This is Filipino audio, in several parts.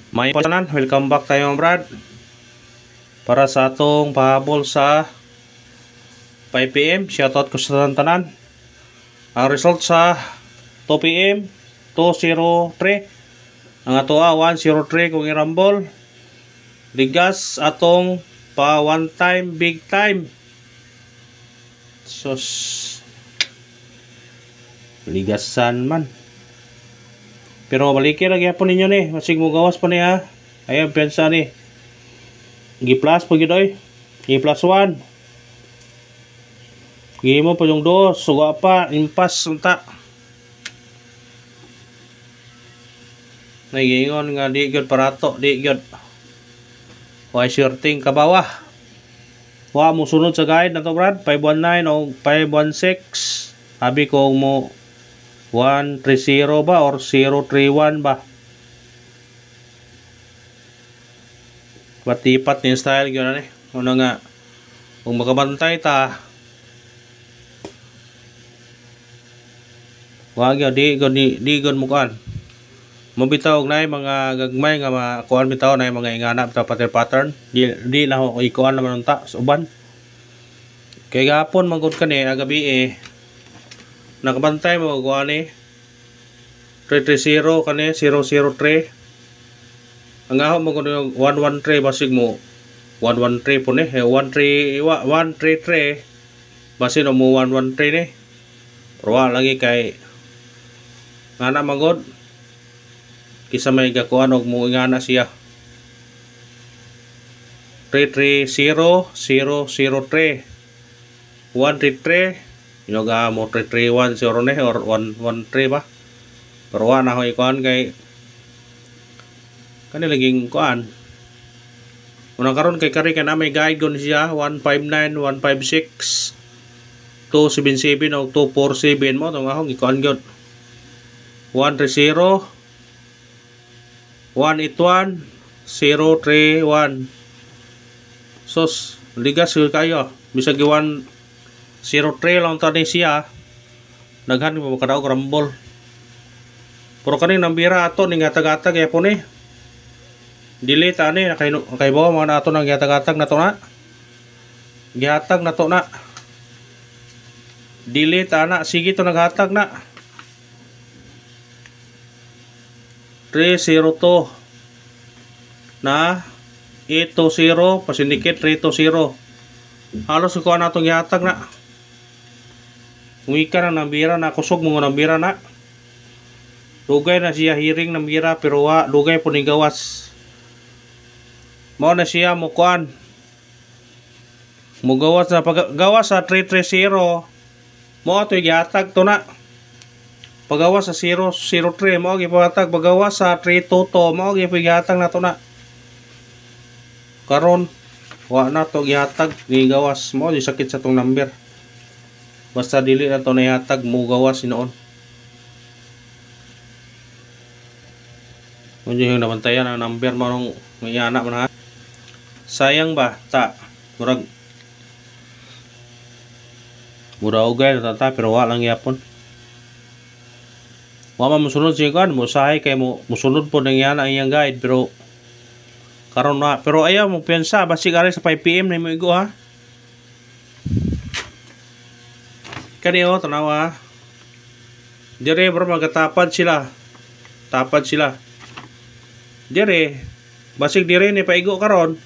May pasanan, welcome back tayo mga brad. Para sa atong pahabol sa 5 PM, shoutout ko sa tanan. Ang result sa 2 PM, 203. Ang ato 103 kung irambol. Ligas atong pa one time, big time. Sus. Ligasan man. Pero balikin lagi po ninyo ni. Masig mo gawas pa niya. Ayan, pensa ni. G plus po yun oy. G+1. Gi mo pa yung 2. Suga pa. Impas. Unta. Nagingon nga di gyud parato. Di gyud. Why shorting kabawa. Wa mo sunod sa guide na to brad. 519 o 516. Sabi ko mo 130 ba or 031 ba? Patipat ni style gyud ani. Una nga kung makabantay ta. Wag gyud di gud mukan. Mabitaw og nay mga gagmay nga makuan bitaw nay mga ingana bitaw pattern. Di na ko ikuan naman unta sa uban. Kay gapon magud kani agabi nakabantay mo ko ani 330 kani 003. Ang aho mo kuno 113 basig mo 113 po ni 133 basig mo 113 ni. Pero lagi kay ngana magod kisa may gakuan og mo ingana siya 330 003 133 Yoga mo 331 0 ne or 113 ba. Pero na ho ikuan kay kani laging kuan. Una karon kay kari kana may guide gon siya 159 156 277 o 247 mo tong ahong ikuan gyud 130 181 031. Sos ligas kayo bisag 103 lang tani siya naghan mo kadaog rambol. Pero kani nambira ato ning gatag-gatag yapon ni. Delete ani kay bawa mga ato nang gatag-gatag na to na. Gihatag na to na. Delete ana sige to naghatag na. 302 na 820 pasindikit 320. Halos ko na itong gihatag na. Umika na nambira na kusog mo nambira na. Dugay na siya hearing nambira pero dugay po ni gawas. Mao na siya mukuan. Mugawas na paggawas sa 330 mo ato gihatag to na. Pagawas sa 003 mo gihatag pagawas sa 322 mo gihatag na to na. Karon wa na to gihatag gigawas mo di sakit sa tong number. Basta dili na to nahatag mo gawas sinoon. Unyo yung nabantayan ang number mo nung may anak mo na. Sayang ba ta murag ugay na ta pero wa lang yapon. Wa man mosunod siya kan mo sahay kay mo mosunod po nang yan ang iyang guide pero karon na pero ayaw mo piyansa basig ari sa 5 PM na mo igo ha. Kani tanawa. Dire bro magatapad sila. Tapad sila. Dire basig dire ni paigo karon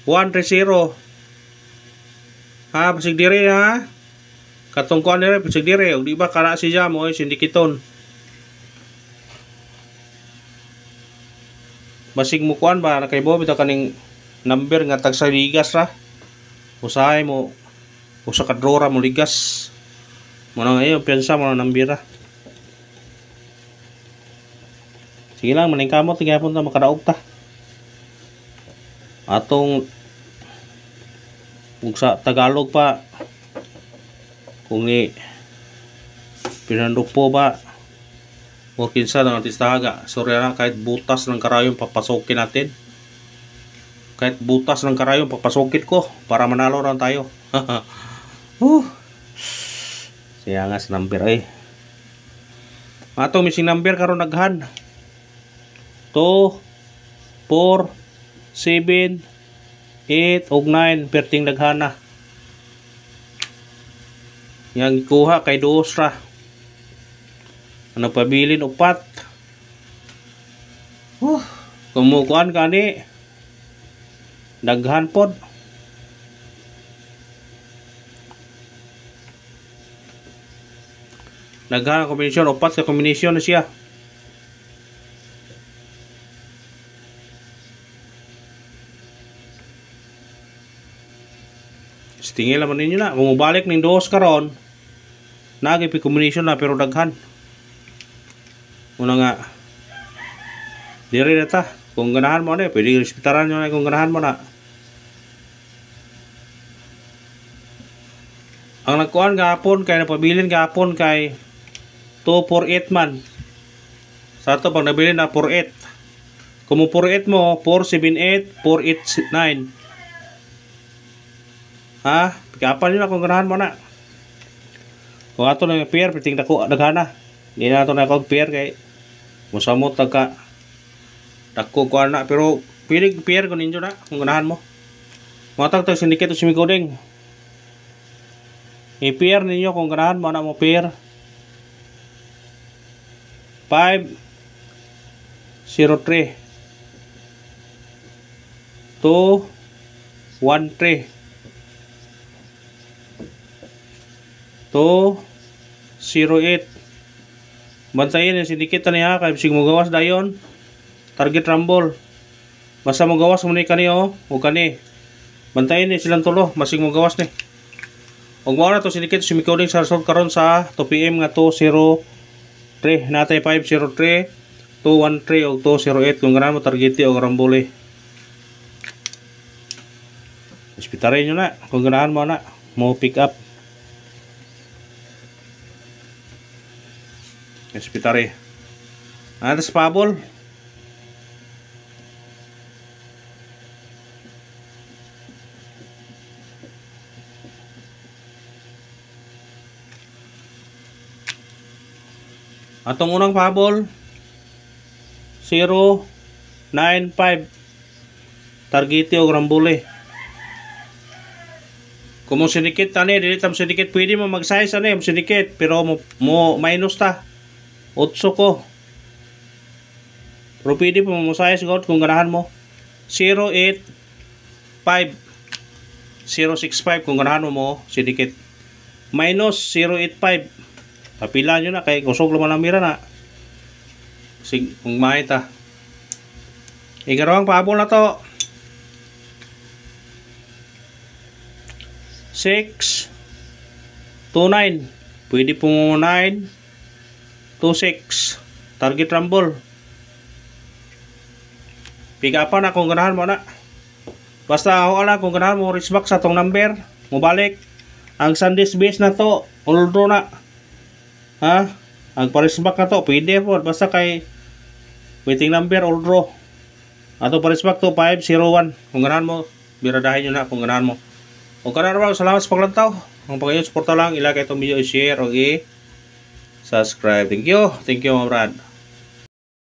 130. Ha basig dire ha. Katong kuan dire basig dire og di ba kana siya mo sindikiton. Basig mo kuan ba kay bo bitaw kaning number nga tag sa ligas ra. Usahay mo usa ka draw ra mo ligas. Mo nang ayo piyansa mo nang nambira. Sige lang maningkamot tigapon ta makadaog ta. Atong kung sa Tagalog pa kung ni pinandupo ba o kinsa ng artistaga sorry na kahit butas ng karayong papasokin natin kahit butas ng karayong papasokin ko para manalo rin tayo. Siya nga sa number atong missing number karon naghan 2 4, 7, 8 ug 9 perting daghana. Yang kuha kay duos ra. Ano pabilin upat. Kumukuan kani daghan pod. Daghan kombinasyon, upat ka kombinasyon na siya. Tingil naman ninyo na. Kung mabalik ng dos karon, nagipi kombinasyon na pero daghan. Una nga, diri na ta. Kung ganahan mo na, pwede respetaran nyo na kung ganahan mo na. Ang nagkuhan gahapon kay napabilin gahapon kay 248 man. Sa ito pag nabilin na 48. Kung mo 48 mo, 478, 489. Ha? Pikapan nyo na kung ganahan mo na. Kung ato na yung pair, piting daghana. Hindi na ito na akong pair kay musamot ka dako ko na. Pero pilig pair ko ninyo na kung ganahan mo. Matag tag sindikit o simikoding. I-pair ninyo kung ganahan mo na mo pair. 5, 0, 3. 2, 1, 3. 2, 0, 8. Bantayin yung sindikita niya kaya bisig mo gawas dayon target rumble. Basta mo gawas mo ni kani o kani. Bantayin ni silang tulo masig mo gawas ni. Og mao na to sindikit sumicoding sa result karon sa 2 PM nga 203 natay 503 213 og 208 kung ganahan mo targeti og rumble. Ispitarin nyo na kung ganahan mo na mo pick up. Ispitari. Atas pabol. Atong unang pabol 0, 9, 5. Targeti og rambule. Kung mo sindikit tani, dili tam sindikit pwede mo mag-size ani, sindikit pero mo minus ta. 8 ko. Pero pwede po mo size gout kung ganahan mo. 085 065 kung ganahan mo sindikit. Minus 085. Kapila nyo na kay kusog naman ang mira na. Sig kung mahita. Ikarawang pabol na to. 6 29. Pwede po mo 9 26 target rumble. Pick up na kung ganahan mo na. Basta ako na kung ganahan mo reach back sa tong number mo balik. Ang Sunday's base na to uldo na. Ha? Ang pa-reach back na to pwede po basta kay waiting number uldo. Ato pa-reach back to 501 kung ganahan mo biradahin nyo na kung ganahan mo. O kanan naman salamat sa paglantaw. Ang pagkain suporta lang ilagay itong video i-share o i-subscribe. Thank you mga brad.